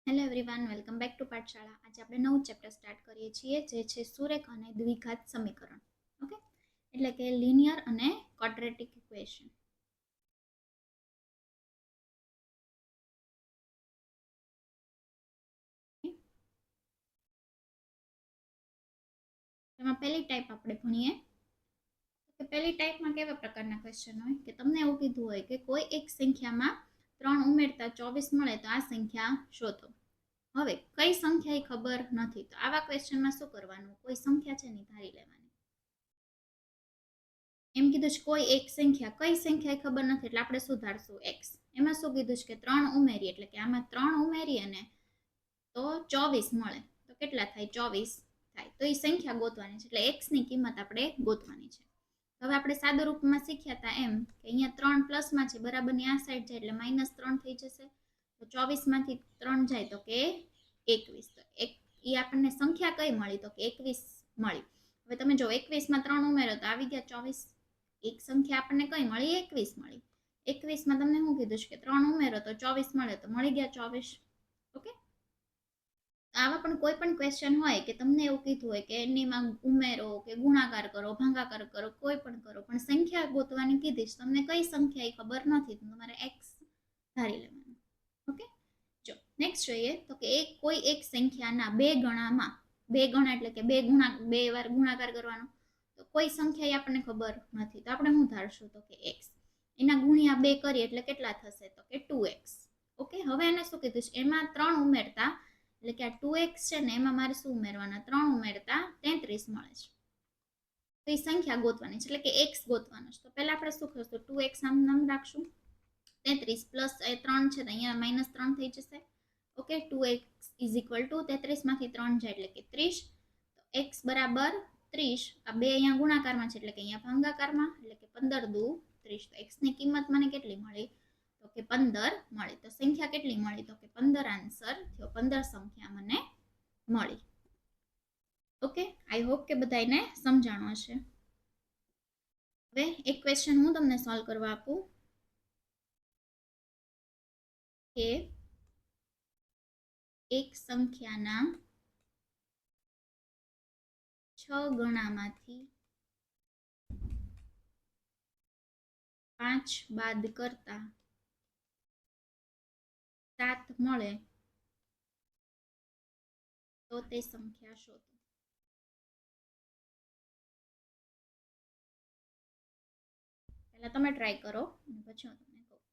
Hello everyone, welcome back to Pathshala. આજે આપણે નવું ચેપ્ટર સ્ટાર્ટ કરીએ છીએ, જે છે સુરેખ અને દ્વિઘાત સમીકરણ. ઓકે, એટલે કે લિનિયર અને ક્વોડ્રેટિક ઇક્વેશન. એમાં પહેલી ટાઈપ આપણે ભણીએ કે પહેલી ટાઈપમાં કેવા પ્રકારના ક્વેશ્ચન હોય કે તમને એવું કીધું હોય કે કોઈ એક સંખ્યામાં 3 ઉમેરતા 24 મળે તો આ સંખ્યા શોધો. હવે કઈ સંખ્યા એ ખબર નથી, તો આવા ક્વેશ્ચનમાં શું કરવાનું? કોઈ સંખ્યા છે ને ધારી લેવાની. એમ કીધું છે કોઈ એક સંખ્યા, કઈ સંખ્યા ખબર નથી એટલે આપણે સુધારશું x. એમાં શું કીધું છે કે 3 ઉમેરી, એટલે કે આમાં 3 ઉમેરી અને તો 24 મળે તો કેટલા થાય? 24 થાય. તો એ સંખ્યા ગોતવાની છે, એટલે x ની કિંમત આપણે ગોતવાની છે. હવે આપણે સાદા રૂપમાં શીખ્યા હતા એમ કે અહીંયા 3 પ્લસમાં છે, બરાબરની આ સાઈડ જાય એટલે -3 થઈ જશે. તો 24 માંથી 3 જાય તો કે 21. તો એ આપણને સંખ્યા કઈ મળી? તો કે 21 મળી. હવે તમે જો 21 માં 3 ઉમેરો તો આવી ગયા 24. એક સંખ્યા આપણને કઈ મળી? 21 મળી. 21 માં તમને શું કીધું છે કે 3 ઉમેરો તો 24 મળે, તો મળી ગયા 24. ઓકે, આવા પણ કોઈ પણ ક્વેશ્ચન હોય કે તમને એવું કીધું હોય કે એનીમાં ઉમેરો કે ગુણાકાર કરો, ભાગાકાર કરો, કોઈ પણ કરો, પણ સંખ્યા ગોતવાની કીધી છે, તમને કઈ સંખ્યા એ ખબર નથી, તો તમારે x ધારી લેવાનું. ઓકે, જો નેક્સ્ટ જોઈએ તો કે કોઈ એક સંખ્યાના બે ગણામાં, બે ગણા એટલે કે બે વાર ગુણાકાર કરવાનો, તો કોઈ સંખ્યા આપણને ખબર નથી, તો આપણે શું ધારશું? તો કે x. એના ગુણ્યા 2 કરીએ એટલે કેટલા થશે? તો કે 2x. ઓકે, હવે એને શું કીધું છે? એમાં 3 ઉમેરતા, એટલે કે આ 2x છે ને એમાં મારે શું ઉમેરવાના? 3 ઉમેરતા 33 મળે છે. તો એ સંખ્યા ગોતવાની છે, એટલે કે x ગોતવાનો છે. તો પહેલા આપણે શું કરશું? 2x આમ નામ રાખશું, 33 પ્લસ 3 છે તો અહીંયા -3 થઈ જશે. Okay, 2x is equal two 33 માંથી 3 જાય એટલે કે 30. તો x બરાબર 30. આ બે અહીંયા ગુણાકારમાં છે એટલે કે અહીંયા ભાગાકારમાં, એટલે કે 15 દુ 30. તો x ની કિંમત મને કેટલી મળી? તો કે 15 મળી. તો સંખ્યા કેટલી મળી? તો કે 15 આન્સર થયો. 15 સંખ્યા મને મળી. ઓકે, આઈ હોપ કે બધાને સમજાણું હશે. હવે એક ક્વેશ્ચન હું તમને સોલ્વ કરવા આપું કે એક સંખ્યાના 6 ગણામાંથી 5 બાદ કરતા 7 મળે તો તે સંખ્યા શોધો. પહેલા તમે ટ્રાય કરો અને પછી હું તમને કહું.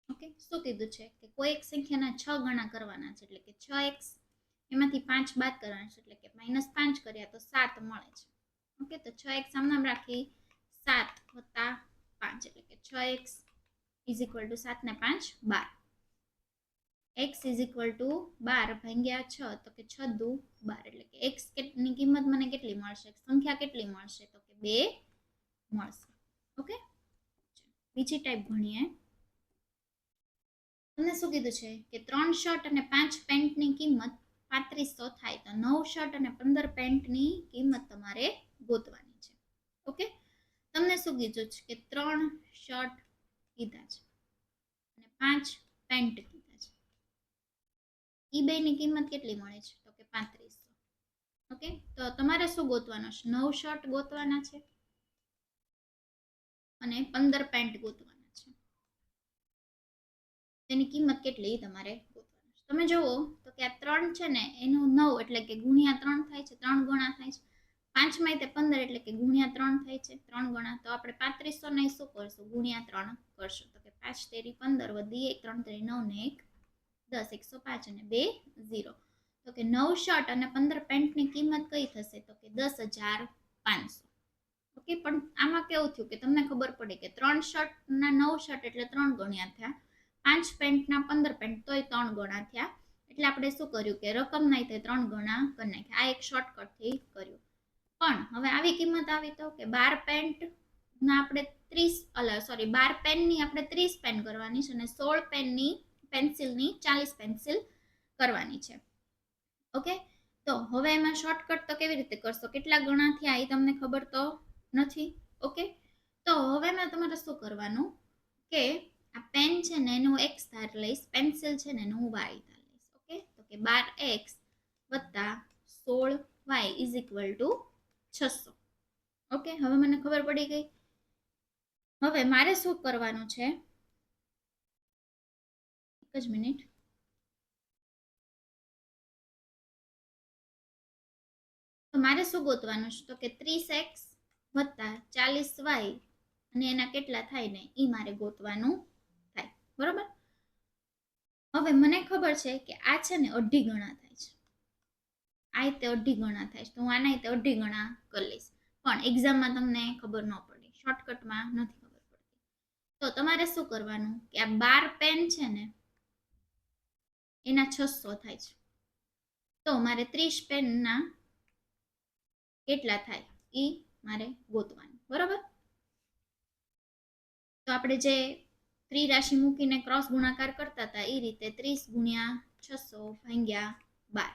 ઓકે, શું કીધું છે કે કોઈ એક સંખ્યાના 6 ગણા કરવાના છે, એટલે કે 6x, એમાંથી 5 બાદ કરવાના છે, એટલે કે -5 કર્યા તો 7 મળે છે. ઓકે, તો 6x આમ નામ રાખી, 7 વત્તા 5 એટલે કે 6x ઇઝ ઇક્વલ ટુ 7 ને 5 12. x ઇઝ ઇક્વલ ટુ 12 ભાગ્યા 6 તો કે 6 દુ 12, એટલે કે x ની કિંમત મને કેટલી મળશે? સંખ્યા કેટલી મળશે? તો કે 2 મળશે. ઓકે, બીજી ટાઈપ ભણીએ. તમને શું કીધું છે કે 3 શર્ટ અને 5 પેન્ટની કિંમત 3500 થાય, તો 9 શર્ટ અને 15 પેન્ટની કિંમત તમારે ગોતવાની છે. ઓકે, તમને શું કીધું છે કે 3 શર્ટ કીધા છે અને 5 પેન્ટ કીધા છે. ઈ બેની કિંમત કેટલી મળે છે? તો કે 3500. ઓકે, તો તમારે શું ગોતવાનું છે? 9 શર્ટ ગોતવાના છે અને 15 પેન્ટ ગોતવાના છે. તેની કિંમત કેટલી તમારે ગોતવાની છે. તમે જુઓ તો કે આ 3 છે ને એનું 9 એટલે કે ગુણ્યા 3 થાય છે, 3 ગણા થાય છે. 5 માં તે 15 એટલે કે ગુણ્યા 3 થાય છે, 3 ગણા. તો આપણે 3500 ને શું કરશું? ગુણ્યા 3 કરશું. તો કે 5 તેરી 15 વધી 1 3 તેરી 9 ને 1 10, 105 અને 2 0. તો કે 9 શર્ટ અને 15 પેન્ટની કિંમત કઈ થશે? તો કે 10,500. ઓકે, પણ આમાં કેવું થયું કે તમને ખબર પડી કે 3 શર્ટના 9 શર્ટ એટલે 3 ગણ્યા થયા, 5 પેન્ટના 15 પેન્ટ તોય 3 ગણા થયા. એટલે આપણે શું કર્યું કે રકમ નહીં તે 3 ગણા કરી નાખ્યા. આ એક શોર્ટકટથી કર્યું. પણ હવે આવી કિંમત આવી તો કે 12 પેન્ટ ના આપણે 12 પેનની આપણે 30 પેન કરવાની છે અને 16 પેનની પેન્સિલની 40 પેન્સિલ કરવાની છે. ઓકે, તો હવે એમાં શોર્ટકટ તો કેવી રીતે કરશો, કેટલા ગણા થયા એ તમને ખબર તો નથી. ઓકે, તો હવે મેં તમારે શું કરવાનું કે આ પેન છે ને એનું x ધાર લઈશ, પેન્સિલ છે ને એનું y ધાર લઈશ. ઓકે, તો કે 12x વત્તા 16y is equal two 600. Okay, હવે મને ખબર પડી ગઈ. હવે મારે શું કરવાનું છે, એક જ મિનિટ. તો મારે શું ગોતવાનું છે, તો કે 30x વત્તા 40y અને એના કેટલા થાય ને એ મારે ગોતવાનું થાય. બરોબર, હવે મને ખબર છે કે આ છે ને અઢી ગણા થાય છે, આ રીતે અઢી ગણા થાય છે, તો હું આના રીતે અઢી ગણા કરી લઈશ. પણ એક્ઝામમાં તમને ખબર ન પડી, શોર્ટકટમાં નથી ખબર પડતી. તો તમારે શું કરવાનું કે આ 12 પેન છે ને એના 600 થાય છે, તો મારે 30 પેનના કેટલા થાય એ મારે ગોતવાનું. બરોબર, તો આપણે જે ત્રિરાશિ મૂકીને ક્રોસ ગુણાકાર કરતા હતા એ રીતે 30 ગુણ્યા 600 ભાગ્યા 12,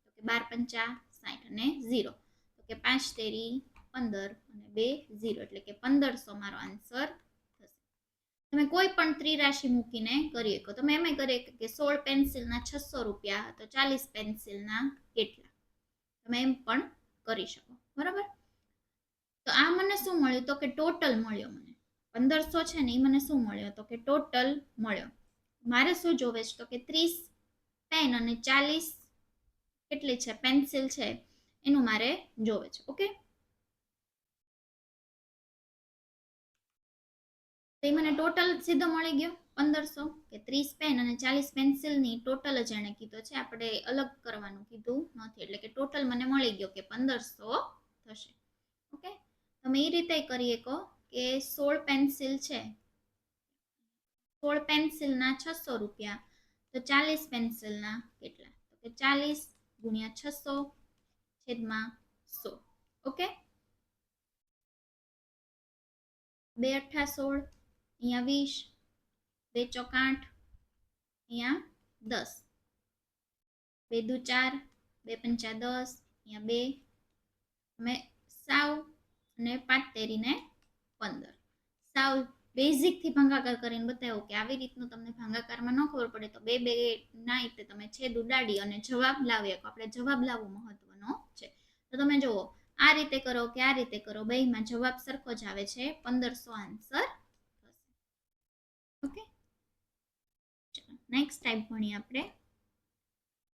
તો કે 12 પંચા 60 અને 0, તો કે 5 તેરી 15 અને 2 0, એટલે કે 1500 મારો આન્સર થશે. તમે કોઈ પણ ત્રિરાશિ મૂકીને કરી શકો. તમે એમ કરી કે 16 પેન્સિલના 600 રૂપિયા, તો 40 પેન્સિલના કેટલા, તમે એમ પણ કરી શકો. બરાબર, તો આ મને શું મળ્યું, તો કે ટોટલ મળ્યો. મને 1500 છે ને એ મને શું મળ્યો, તો કે ટોટલ મળ્યો. મારે શું જોવે છે, તો કે 30 પેન અને 40 કેટલી છે પેન્સિલ છે એનું મારે જોવે છે. ઓકે, તો મને ટોટલ સીધો મળી ગયો 1500, કે 30 પેન અને 40 પેન્સિલની ટોટલ જ એને કીધો છે, આપણે અલગ કરવાનું કીધું નથી. એટલે કે ટોટલ મને મળી ગયો કે 1500 થશે. ઓકે, તમે એ રીતે કરી શકો કે 16 પેન્સિલ છે, 16 પેન્સિલના 600 રૂપિયા, તો 40 પેન્સિલના કેટલા, તો કે 40 ગુણ્યા 600 છેદમાં 100. ઓકે, 2 અઠ્ઠા 16, અહીંયા 20, 2 ચોક 8, અહીંયા 10, 2 દુ 4, 2 પંચા 10, અહીંયા 2, અમે સાવ અને 5 તેરીને 15. સાવ બેઝિક થી ભાગાકાર કરીને બતાવ્યો કે આવી રીતનું તમને ભાગાકારમાં ન ખબર પડે તો બે ના રીતે તમે છેદ ઉડાડી અને જવાબ લાવી શકો. આપણે જવાબ લાવવો મહત્વનો છે. તો તમે જુઓ, આ રીતે કરો કે આ રીતે કરો, બેયમાં જવાબ સરખો જ આવે છે, 1500 આન્સર થશે. ઓકે, ચલો નેક્સ્ટ ટાઈપ ભણીએ આપણે.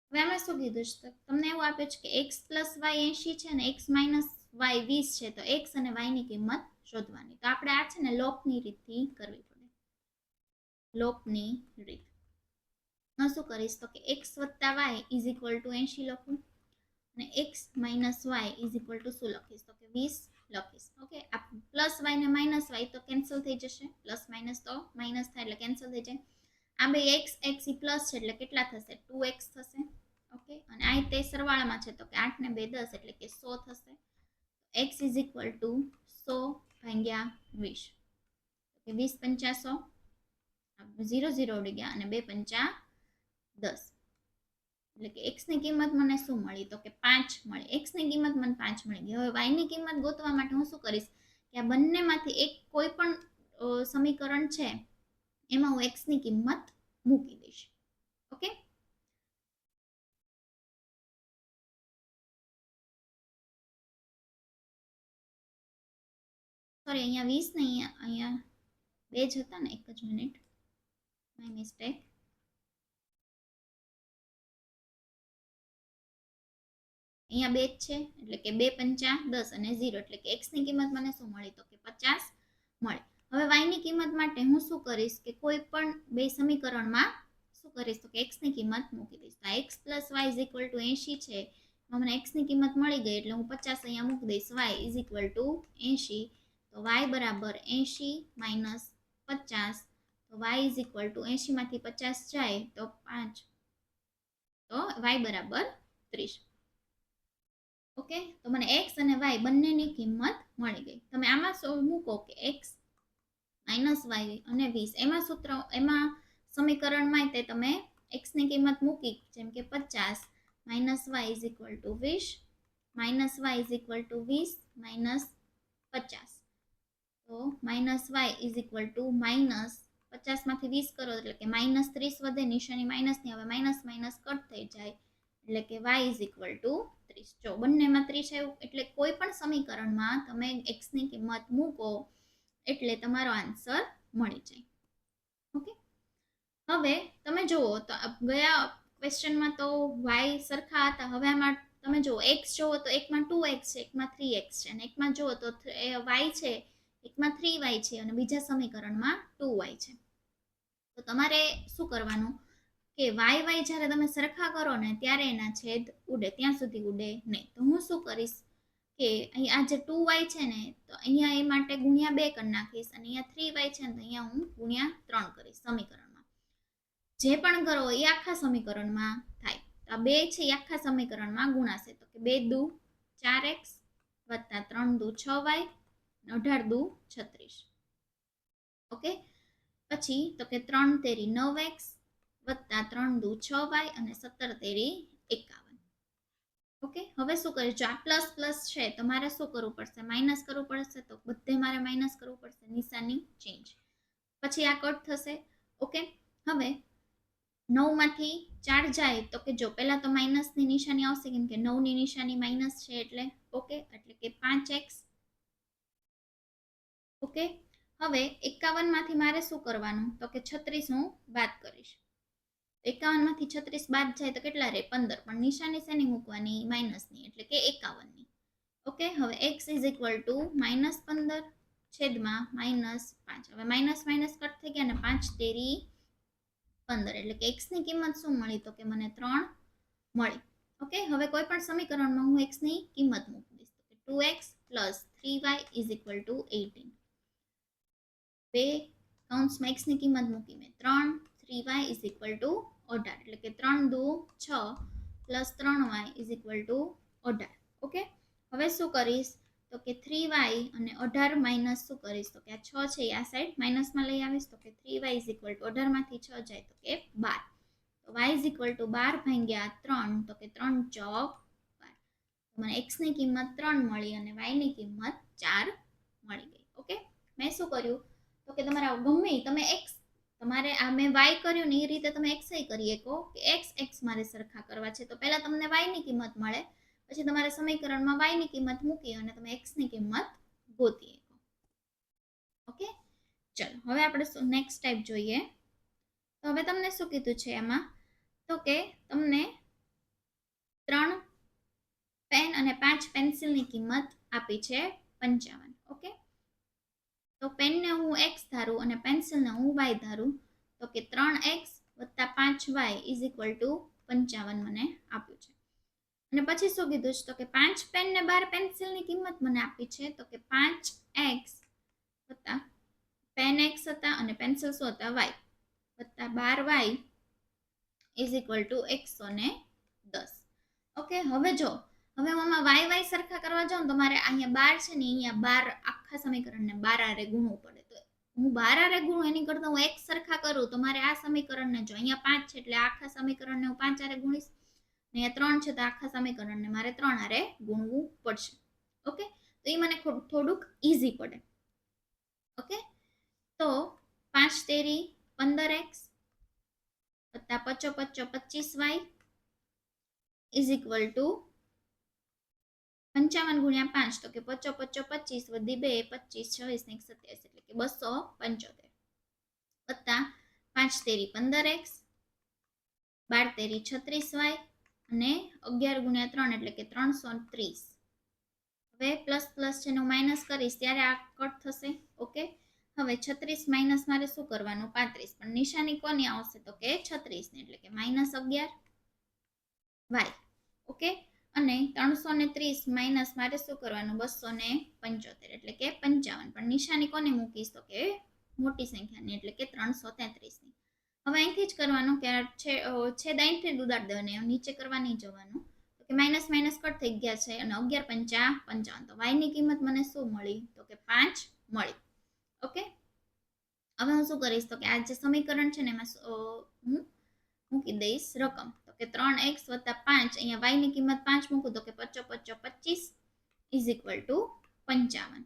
હવે આમાં શું કીધું છે, તમને એવું આપ્યું છે કે x પ્લસ વાય 80 છે અને x માઇનસ વાય 20 છે, તો x અને y ની કિંમત શોધવાની. તો આપણે આ છે ને લોપની રીતથી કરવી પડે. લોપની રીત માં શું કરીશ, તો કે x વત્તા y ઇઝ ઇક્વલ ટુ 80 લખું અને x minus Y is equal to શું લખીશ, તો કે 20 લખીશ. ઓકે, આ પ્લસ વાય ને માઇનસ વાય તો કેન્સલ થઈ જશે, પ્લસ માઇનસ તો માઇનસ થાય એટલે કેન્સલ થઈ જાય. આ બે x x પ્લસ છે એટલે કેટલા થશે, 2x થશે. ઓકે, અને આ તે સરવાળામાં છે, તો કે 8 ને 2 10 એટલે કે 100 થશે. x ઇઝ ઇક્વલ ટુ 100 ભાગ્યા 20, કે 20 પંચા 100, 0 0 ઉડી ગયા અને 2 પંચા 10, એટલે કે x ની કિંમત મને શું મળી, તો કે 5 મળી. x ની કિંમત મને 5 મળી ગઈ. હવે y ની કિંમત ગોતવા માટે હું શું કરીશ કે આ બંનેમાંથી એક કોઈ પણ સમીકરણ છે એમાં હું x ની કિંમત મૂકી દઈશ. ઓકે, સોરી, અહીંયા 20 નહીં, અહીંયા 2 જ હતા ને, એક જ મિનિટ, માય મિસ્ટેક. અહીંયા 2 જ છે એટલે કે 2 પંચા 10 અને 0, એટલે કે x ની કિંમત મને શું મળી, તો કે 50 મળી. હવે y ની કિંમત માટે હું શું કરીશ કે કોઈ પણ બે સમીકરણમાં શું કરીશ, તો કે x ની કિંમત મૂકી દઈશ. તો x plus y is equal two 80 છે મને x ની કિંમત મળી ગઈ એટલે હું 50 અહીંયા મૂકી દઈશ. y is equal two 80. તો y બરાબર 80 માઇનસ 50. તો y ઇઝ ઇક્વલ ટુ 80 માંથી 50 જાય તો 5. તો y બરાબર 30. ઓકે, તો મને x અને y બંનેની કિંમત મળી ગઈ. તમે આમાં મૂકો કે x માઇનસ y અને 20 એમાં સમીકરણમાં તે તમે x ની કિંમત મૂકી, જેમ કે 50 minus y is equal two 20 minus y is equal two 20 minus 50. તો minus y is equal two minus 50 માંથી 20 કરો એટલે કે માઇનસ 30 વધે, નિશાની માઇનસ ની, હવે માઇનસ માઇનસ કટ થઈ જાય એટલે કે y ઇઝ ઇક્વલ ટુ 30. જો બંનેમાં 30 આવ્યું એટલે કોઈ પણ સમીકરણમાં તમે x ની કિંમત મૂકો એટલે તમારો આન્સર મળી જાય. ઓકે, હવે તમે જુઓ તો ગયા ક્વેશ્ચનમાં તો y સરખા હતા. હવે આમાં તમે જુઓ x જુઓ તો એકમાં 2x છે, એકમાં 3x છે, અને એકમાં જુઓ તો y છે, એકમાં 3y છે, અને બીજા સમીકરણમાં 2y છે. તો તમારે શું કરવાનું કે y જ્યારે તમે સરખા કરો ને ત્યારે એના છેદ ઉડે, ત્યાં સુધી ઉડે નહીં. તો હું શું કરીશ કે અહીંયા આ જે 2y છે ને તો અહીંયા એ માટે ગુણ્યા 2 કરી નાખીશ, અને અહીંયા 3y છે ને તો અહીંયા હું ગુણ્યા 3 કરીશ. સમીકરણમાં જે પણ કરો એ આખા સમીકરણમાં થાય. તો આ 2 છે એ આખા સમીકરણમાં ગુણાશે. તો કે 2 દુ 4x વત્તા 3 દુ 6y, 18 દુ 36. ઓકે, પછી તો કે 3 તેરી 9x વત્તા 3 દુ 6y અને 17 તેરી 51. ઓકે, હવે શું કરીશ, જો આ પ્લસ પ્લસ છે તો મારે શું કરવું પડશે, માઇનસ કરવું પડશે. તો બધે મારે માઇનસ કરવું પડશે, નિશાની ચેન્જ, પછી આ કટ થશે. ઓકે, હવે 9 માંથી 4 જાય તો કે જો પહેલા તો માઇનસ ની નિશાની આવશે, કેમ કે 9 ની નિશાની માઇનસ છે એટલે. ઓકે, એટલે કે 5x. ઓકે, હવે 51 માંથી મારે શું કરવાનું, તો કે 36 હું બાદ કરીશ. 51 માંથી 36 બાદ જાય તો કેટલા રહે, 15. પણ નિશાની શેની મૂકવાની, માઇનસ ની, એટલે કે 51 ની. ઓકે, હવે x ઇઝ ઇક્વલ ટુ -15 છેદમાં -5. હવે માઇનસ માઇનસ કટ થઈ ગયા, અને 5 તેરી 15, એટલે કે x ની કિંમત શું મળી, તો કે મને 3 મળી. ઓકે, હવે કોઈ પણ સમીકરણમાં હું x ની કિંમત મૂકી દઈશ. તો કે 2x plus 3y is equal two 18. બે કૌંસમાં x ની કિંમત મૂકી મેં 3, 3y ઇઝ ઇક્વલ ટુ 18, એટલે કે 3 દુ 6 plus 3y is equal two 18. Okay, હવે શું કરીશ, તો કે 3y અને 18 માઇનસ શું કરીશ, તો કે આ 6 છે આ સાઈડ માઇનસમાં લઈ આવીશ. તો કે 3y ઇઝ ઇક્વલ ટુ 18 માંથી 6 જાય તો કે 12. તો y ઇઝ ઇક્વલ ટુ 12 ભાગ્યા 3, તો કે 3 ચોક 12. મને x ની કિંમત 3 મળી અને y ની કિંમત 4 મળી ગઈ. ઓકે, મેં શું કર્યું, તો કે તમારા ગમે તમે x, તમારે આ મેં y કર્યું ને એ રીતે તમે x કરી શકો કે x મારે સરખા કરવા છે. તો પહેલા તમને y ની કિંમત મળે, પછી તમારે સમીકરણમાં y ની કિંમત મૂકી અને તમે x ની કિંમત ગોતી શકો. ઓકે, ચલો હવે આપણે નેક્સ્ટ ટાઈપ જોઈએ. તો હવે તમને શું કીધું છે એમાં, તો કે તમને 3 પેન અને 5 પેન્સિલની કિંમત આપી છે 55. ઓકે, તો પેનને હું x ધારું અને પેન્સિલને હું y ધારું. તો કે 3x વત્તા 5y ઇઝ ઇક્વલ ટુ 55 મને આપ્યું છે. અને પછી શું કીધું છે, તો કે 5 પેન ને 12 પેન્સિલની કિંમત મને આપી છે. તો કે 5x વત્તા પેન x હતા અને પેન્સિલ શું હતા, y વત્તા 12y is equal two 110. Okay, હવે જો હવે હું આમાં y સરખા કરવા જાઉં તો મારે અહીંયા 12 છે ને, અહીંયા 12 આખા સમીકરણને 12 આરે ગુણવું પડે. તો હું 12 આરે ગુણું એની કરતા હું x સરખા કરું તો મારે આ સમીકરણને, જો અહીંયા 5 છે એટલે આખા સમીકરણને હું 5 આરે ગુણીશ, અહીંયા 3 છે તો આખા સમીકરણને મારે 3 આરે ગુણવું પડશે. ઓકે, તો એ મને થોડુંક ઈઝી પડે. ઓકે, તો 5 તેરી 15x વત્તા 5 5 25y ઇઝ ઇક્વલ ટુ 55 ગુણ્યા 5, તો કે 5 5 25 વધી 2 25 26 ને 27, એટલે કે 275 વત્તા 5 તેરી 15x 12 તેરી 36y અને 11 ગુણ્યા 3 એટલે કે 330. હવે પ્લસ પ્લસ છે ને હું માઇનસ કરીશ ત્યારે આ કટ થશે. ઓકે, હવે 36 માઇનસ મારે શું કરવાનું, 35, પણ નિશાની કોની આવશે, તો કે 36 ને, એટલે કે -11y. ઓકે, અને 330 માઇનસ મારે શું કરવાનું 275 એટલે કે 55, પણ નિશાની કોને મૂકીશ તો કે મોટી સંખ્યાની એટલે કે 333 ની. હવે અહીંથી જ કરવાનું કે છેદ અહીંથી જ ઉડાડી દેવાની, નીચે કરવા નહીં જવાનું. તો કે માઇનસ માઇનસ કટ થઈ ગયા છે અને 11 પંચા 55, તો y ની કિંમત મને શું મળી તો કે 5 મળી. ઓકે, હવે હું શું કરીશ તો કે આ જે સમીકરણ છે ને એમાં હું મૂકી દઈશ રકમ, તો કે 3x + 5, અહીંયા y ની કિંમત 5 મૂકું તો કે 5 5 25 = 55.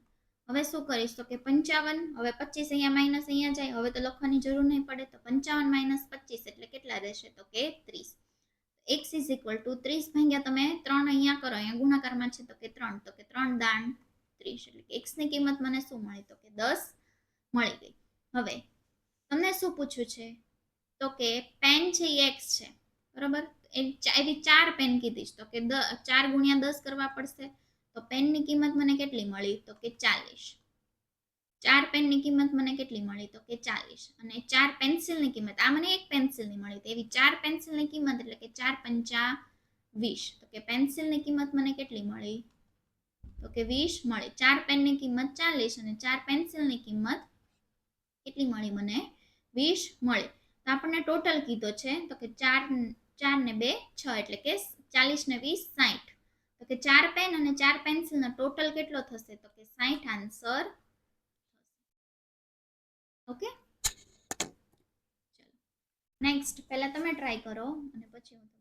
હવે શું કરીશ તો કે 55, હવે 25 અહીંયા માઇનસ અહીંયા જાય, હવે તો લખવાની જરૂર નહીં પડે, તો 55 - 25 એટલે કેટલા રહેશે તો કે 30. x = 30 ભાગ્યા તમે 3 અહીંયા કરો, અહીંયા ગુણાકારમાં છે તો કે 3, તો કે 3 દાણ 30 એટલે કે x ની કિંમત મને શું મળી તો કે 10 મળી ગઈ. હવે તમને શું પૂછ્યું છે તો કે પેન છે એ x છે, બરોબર, એવી 4 પેન કીધી તો કે 4 × 10 કરવા પડશે, તો પેનની કિંમત મને કેટલી મળી તો કે 40. 4 પેનની કિંમત મને કેટલી મળી તો કે 40, અને 4 પેન્સિલની કિંમત, આ મને એક પેન્સિલની મળી, તો એવી 4 પેન્સિલની કિંમત એટલે કે 4 પંચા 20, તો કે પેન્સિલની કિંમત મને કેટલી મળી તો કે 20 મળી. 4 પેનની કિંમત 40 અને 4 પેન્સિલની કિંમત કેટલી મળી મને 20 મળી. તો આપણને ટોટલ કીધો છે તો કે 4 ને 2 6 એટલે કે 40 ને 20 60, તો કે 4 પેન અને 4 પેન્સિલનો ટોટલ કેટલો થશે તો કે 60 આન્સર. ઓકે, ચલો નેક્સ્ટ પહેલા તમે ટ્રાય કરો અને પછી હું તમને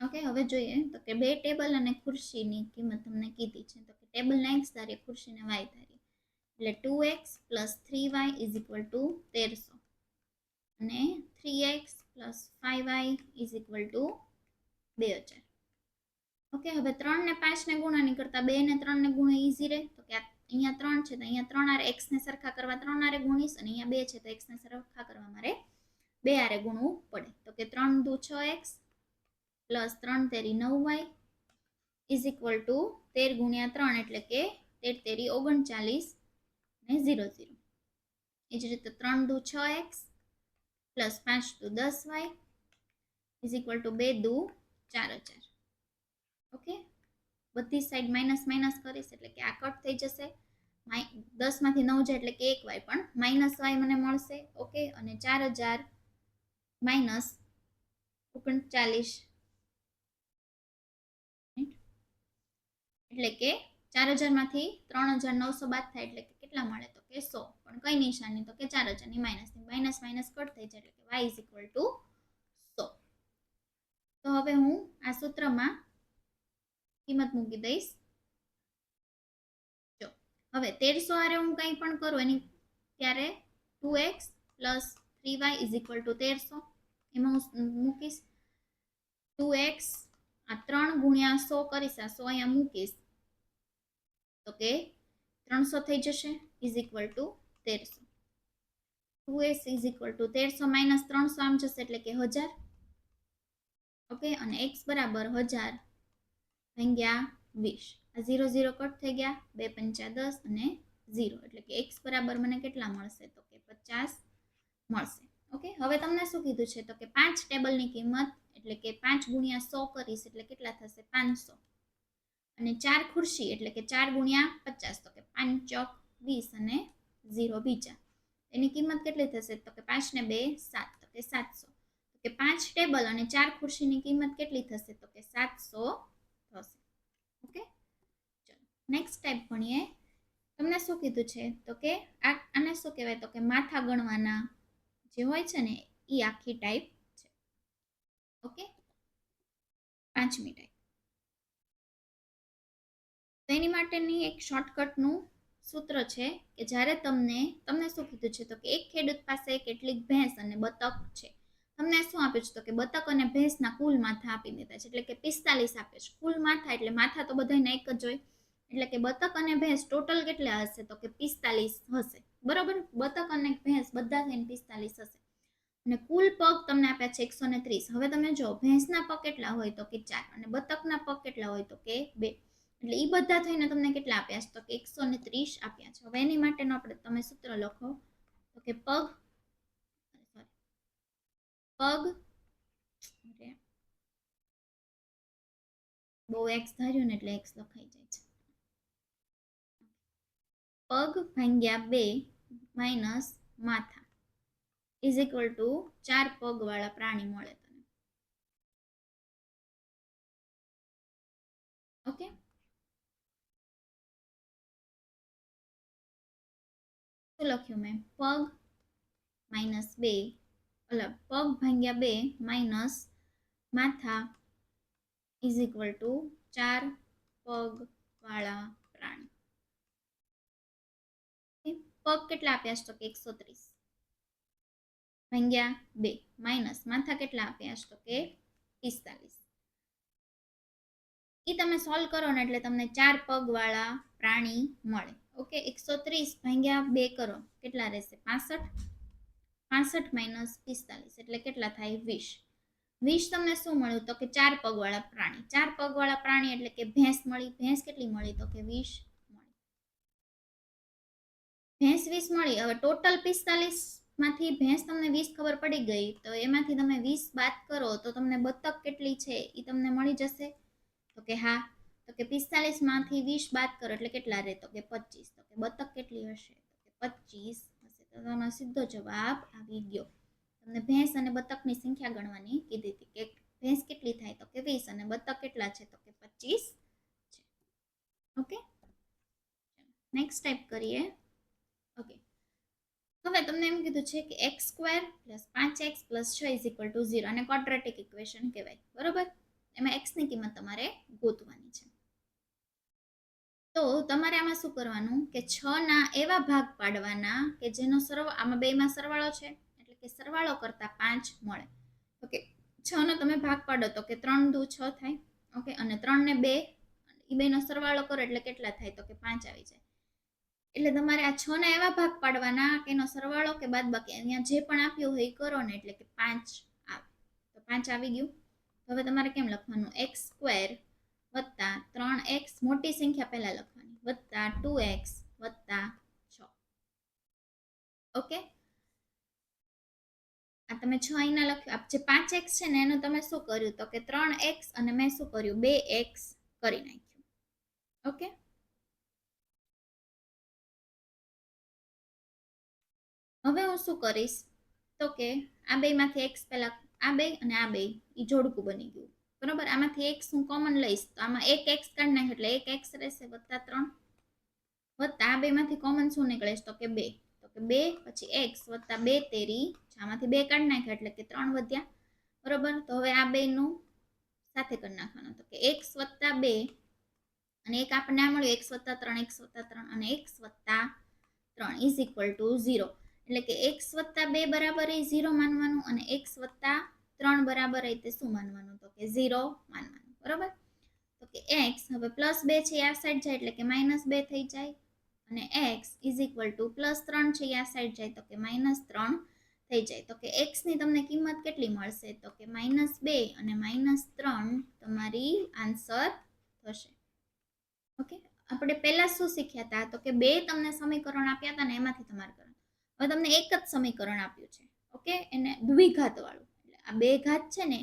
ઓકે. હવે જોઈએ તો કે 2 ટેબલ અને ખુરશીની કિંમત તમને કીધી છે, તો કે ટેબલને x ધારીએ, ખુરશીને y ધારીએ, એટલે 2x + 3y = 1300 અને 3x + 5y = 2000. ઓકે, હવે 3 ને 5 ને ગુણવાની કરતા 2 ને 3 ને ગુણો ઈઝી રહે, તો કે અહીંયા 3 છે તો અહીંયા 3 આરે x ને સરખા કરવા 3 આરે ગુણીશ, અને અહીંયા 2 છે તો x ને સરખા કરવા મારે 2 આરે ગુણવું પડે, તો કે 3 દુ 6x + 3 તેરી 9y = 13 × 3 એટલે કે 13 તેરી 39 ને 00. એ જ રીતે 3 દુ 6x + 5 દુ 10y = 2 દુ 4000. ઓકે, બધી સાઈડ માઇનસ માઇનસ કરીશ એટલે કે આ કટ થઈ જશે, 10 માંથી 9 જાય એટલે કે 1y, પણ -y મને મળશે. ઓકે, અને 4000 - 39 એટલે કે 4000 માંથી 3900 બાદ થાય એટલે કે કેટલા મળે તો કે 100, પણ કઈ નિશાની તો કે 4000 ની માઇનસ માઇનસ કટ થઈ જાય એટલે કે y = 100. તો હવે હું આ સૂત્રમાં કિંમત મૂકી દઈશ. જો હવે 1300 આરે હું કંઈ પણ કરું એની ત્યારે 2x + 3y = 1300 એમાં હું મૂકીશ 2x, આ 3 × 100 કરીશ, આ 100 અહીંયા મૂકીશ તો કે 300 થઈ જશે = 1300. 2x = 1300 - 300 આમ જશે એટલે કે 1000. ઓકે, અને x = 1000 ભાગ્યા 20, આ 0 0 કટ થઈ ગયા, 2 પંચા 10 અને 0 એટલે કે x = મને કેટલા મળશે તો કે 50 મળશે. ઓકે, હવે તમને શું કીધું છે તો કે 5 ટેબલની કિંમત એટલે કે 5 × 100 કરીશ એટલે કેટલા થશે 500, અને 4 ખુરશી એટલે કે 4 × 50 તો કે 5 ચોક 20 અને 0 બીજા, એની કિંમત કેટલી થશે તો કે 5 ને 2 7, તો કે 700. કે 5 ટેબલ અને 4 ખુરશીની કિંમત કેટલી થશે? તો કે 700 થશે. ઓકે, ચલો નેક્સ્ટ ટાઈપ ભણીએ. તમને શું કીધું છે? તો કે આને શું કહેવાય? તો કે માથા ગણવાના જે હોય છે ને એ આખી ટાઈપ છે. ઓકે, 5મી ટાઈપ. તો એની માટેની એક શોર્ટકટનું સૂત્ર છે કે જ્યારે તમને શું કીધું છે? તો કે એક ખેડૂત પાસે કેટલીક ભેંસ અને બતક છે. તમને શું આપ્યું છે? તો કે બતક અને ભેંસના કુલ માથા આપી દીધા છે, એટલે કે 45 આપે છે. કુલ માથા એટલે માથા તો બધાને એક જ હોય, એટલે કે બતક અને ભેંસ ટોટલ કેટલા હશે? તો કે 45 હશે. બરોબર, બતક અને ભેંસ બધા થઈને 45 હશે. અને કુલ પગ તમને આપ્યા છે 130. હવે તમે જો ભેંસના પગ કેટલા હોય? તો કે 4, અને બતકના પગ કેટલા હોય? તો કે 2. એટલે એ બધા થઈને તમને કેટલા આપ્યા છે? તો કે 130 આપ્યા છે. હવે એની માટેનો આપણે તમે સૂત્ર લખો. તો કે પગ બહુ એક્સ ધાર્યું ને એટલે એક્સ લખાઈ જાય છે. પગ ભાગ્યા 2 માઇનસ માથા ઇઝ ઇક્વલ ટુ 4 પગ વાળા પ્રાણી મળે તમને. ઓકે, શું લખ્યું મેં? પગ માઇનસ 2 પગ ભાગ્યા 2 માઇનસ માથા ઇઝ ઇક્વલ ટુ 4 પગ વાળા પ્રાણી. પગ કેટલા આપ્યા છે? તો કે 130 ભાગ્યા 2 માઇનસ માથા કેટલા આપ્યા છે? તો કે 45. એ તમે સોલ્વ કરો ને એટલે તમને 4 પગ વાળા પ્રાણી મળે. ઓકે, 130 ભાગ્યા 2 કરો કેટલા રહેશે? 65. 65 માઇનસ 45 એટલે કેટલા થાય? 20. 20 તમને શું મળ્યું? તો કે 4 પગ વાળા પ્રાણી. 4 પગ વાળા પ્રાણી એટલે કે ભેંસ મળી. ભેંસ કેટલી મળી? તો કે 20 મળી. ભેંસ 20 મળી. હવે ટોટલ 45 માંથી ભેંસ તમને 20 ખબર પડી ગઈ, તો એમાંથી તમે 20 બાદ કરો તો તમને બતક કેટલી છે એ તમને મળી જશે. તો કે હા. તો કે 45 માંથી 20 બાદ કરો એટલે કેટલા રહે? તો કે 25. તો કે બતક કેટલી હશે? તો કે 25 હશે. તો તમારો સીધો જવાબ આવી ગયો. તમને ભેંસ અને બતકની સંખ્યા ગણવાની કીધી હતી કે ભેંસ કેટલી થાય? તો કે 20 અને બતક કેટલા છે? તો કે 25 છે. ઓકે, નેક્સ્ટ ટાઈપ કરીએ. ઓકે, હવે તમને એમ કીધું છે કે x² + 5x + 6 = 0 અને ક્વોડ્રેટિક ઇક્વેશન કહેવાય. બરોબર, એમાં x ની કિંમત તમારે ગોતવાની છે. તો તમારે આમાં શું કરવાનું કે 6 ના એવા ભાગ પાડવાના કે જેનો આમાં બેમાં સરવાળો છે, એટલે કે સરવાળો કરતા 5 મળે. ઓકે, 6 નો તમે ભાગ પાડો તો કે 3 દુ 6 થાય. ઓકે, અને 3 ને 2 એ બેનો સરવાળો કરો એટલે કેટલા થાય? તો કે 5 આવી જાય. એટલે તમારે આ 6 ના એવા ભાગ પાડવાના કે એનો સરવાળો કે બાદબાકી અહીંયા જે પણ આપ્યું હોય એ કરો ને એટલે કે 5 આવે. તો 5 આવી ગયું. હવે તમારે કેમ લખવાનું? x² + 3x મોટી સંખ્યા પહેલા લખવાની + 2x + 6. ઓકે, આ તમે 6 અહીંના લખ્યું. આ જે 5x છે ને એનું તમે શું કર્યું? તો કે 3x અને મેં શું કર્યું? 2x કરી નાખ્યું. ઓકે, હવે હું શું કરીશ? તો કે આ બેમાંથી x પહેલા આ બે અને આ બે એ જોડકું બની ગયું. બરોબર, આમાંથી x હું કોમન લઈશ તો આમાં એક x કાઢી નાખ એટલે એક x રહેશે +3 વત્તા આ બેમાંથી કોમન શું નીકળે છે? તો કે 2. તો કે 2 પછી x વત્તા 2 તેરી આમાંથી 2 કાઢી નાખ્યા એટલે કે 3 વધ્યા. બરોબર, તો હવે આ બેનું સાથે કરી નાખવાનું. તો કે x વત્તા 2 અને એક આપણને આ મળ્યું x વત્તા 3 x વત્તા 3 અને x વત્તા 3 ઇઝ ઇક્વલ ટુ 0. એટલે કે x વત્તા 2 બરાબર એ 0 માનવાનું અને x વત્તા 3 બરાબર એ તે શું માનવાનું? તો કે 0 માનવાનું. બરોબર, તો કે x હવે +2 છે આ સાઈડ જાય એટલે કે -2 થઈ જાય અને x ઇઝ ઇક્વલ ટુ +3 છે આ સાઈડ જાય તો કે -3 થઈ જાય. તો કે x ની તમને કિંમત કેટલી મળશે? તો કે -2 અને -3 તમારી આન્સર થશે. ઓકે, આપણે પહેલા શું શીખ્યા હતા? તો કે બે તમને સમીકરણ આપ્યા હતા ને એમાંથી તમારે કરવાનું. હવે તમને એક જ સમીકરણ આપ્યું છે. ઓકે, એને દ્વિઘાત વાળું, એટલે આ બે ઘાત છે ને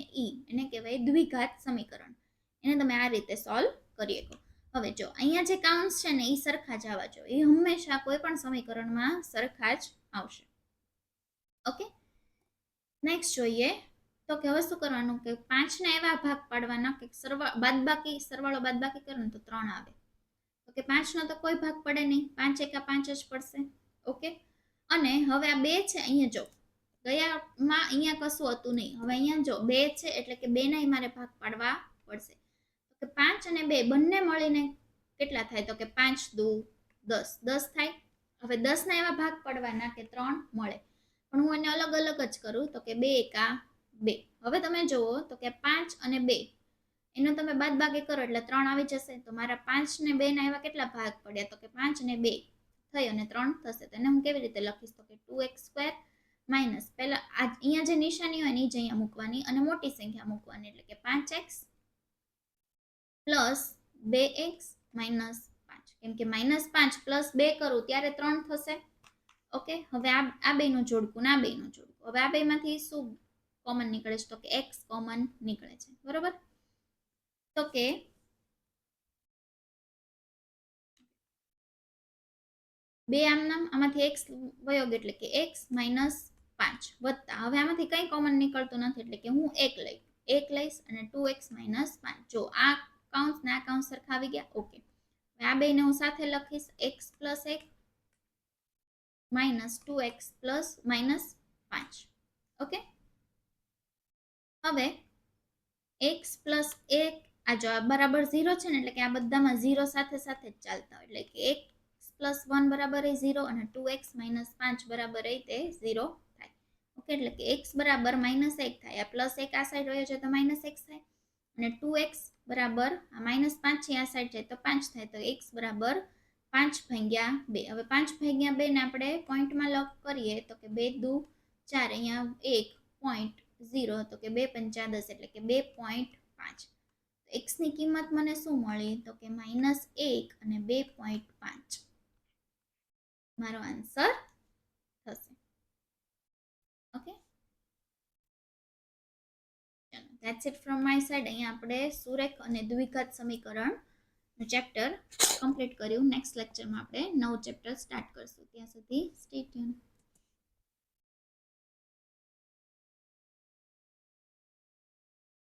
એને કહેવાય દ્વિઘાત સમીકરણ. એને તમે આ રીતે સોલ્વ કરી શકો. હવે જો અહીંયા જે કાઉન્ટ્સ છે ને એ સરખા જ આવવા જોઈએ. એ હંમેશા કોઈ પણ સમીકરણમાં સરખા જ આવશે. ઓકે, નેક્સ્ટ જોઈએ. તો કે હવે શું કરવાનું કે 5 ને એવા ભાગ પાડવાના કે સરવાળો બાદબાકી કરો ને તો 3 આવે. તો કે 5 નો તો કોઈ ભાગ પડે નહીં, 5 એકા 5 જ પડશે. ઓકે, અને હવે આ 2 છે અહીંયા જો ગયામાં અહીંયા કશું હતું નહીં, હવે અહીંયા જો 2 છે એટલે કે 2 ના મારે ભાગ પાડવા પડશે. તો કે 5 અને 2 બંને મળીને કેટલા થાય? તો કે 5 દુ 10, 10 થાય. હવે 10 ના એવા ભાગ પડવાના કે 3 મળે, પણ હું એને અલગ અલગ જ કરું. તો કે 2 એકા 2. હવે તમે જુઓ તો કે 5 અને 2 એનો તમે બાદબાકી કરો એટલે 3 આવી જશે. તો મારા 5 ને 2 ના એવા કેટલા ભાગ પડ્યા? તો કે 5 અને 2 થઈ અને 3 થશે. તો એને હું કેવી રીતે લખીશ? તો કે 2x² માઇનસ પહેલા અહીંયા જે નિશાની હોય ને એ જ અહીંયા મૂકવાની અને મોટી સંખ્યા મૂકવાની, એટલે કે 5x પ્લસ 2x માઇનસ 5, કેમ કે -5 પ્લસ 2 કરું ત્યારે 3 થશે. ઓકે, હવે આ બેનું જોડકું ને આ બેનું જોડકું, હવે આ બેમાંથી શું કોમન નીકળે છે? તો કે x કોમન નીકળે છે, બરોબર. તો કે બે આમાંથી x વયો ગયો એટલે કે x માઇનસ 5 વત્તા, હવે આમાંથી કઈ કોમન નીકળતું નથી એટલે કે હું 1 લઈશ અને 2x માઇનસ 5. જો આ કૌંસ ને આ કૌંસ સરખા આવી ગયા. ઓકે, આ બેને હું સાથે લખીશ, x plus 1 minus 2x plus minus 5. Okay, હવે x પ્લસ 1 આ જો બરાબર 0 છે ને એટલે કે આ બધામાં 0 સાથે સાથે જ ચાલતા હોય, એટલે કે x પ્લસ 1 બરાબર એ 0 અને 2x માઇનસ 5 બરાબર એ તે 0 થાય. ઓકે, એટલે કે x બરાબર -1 થાય, આ પ્લસ 1 આ સાઈડ રહ્યો છે તો -x થાય, અને 2x બરાબર આ -5 છે આ સાઈડ જાય તો 5 થાય. તો x બરાબર 5/2. હવે 5/2 ને આપણે પોઈન્ટમાં લખ કરીએ તો કે 2 દુ 4, અહીંયા 1.0, તો કે 2 પંચા 10 એટલે કે 2.5. x ની કિંમત મને શું મળી? તો કે -1 અને 2.5 મારો આન્સર થશે. ઓકે, ચલો, that's it from my side. અહીંયા આપણે સુરેખ અને દ્વિઘાત સમીકરણ ચેપ્ટર કમ્પ્લીટ કર્યું. નેક્સ્ટ લેક્ચરમાં આપણે નવું ચેપ્ટર સ્ટાર્ટ કરશું. ત્યાં સુધી સ્ટે ટ્યુન.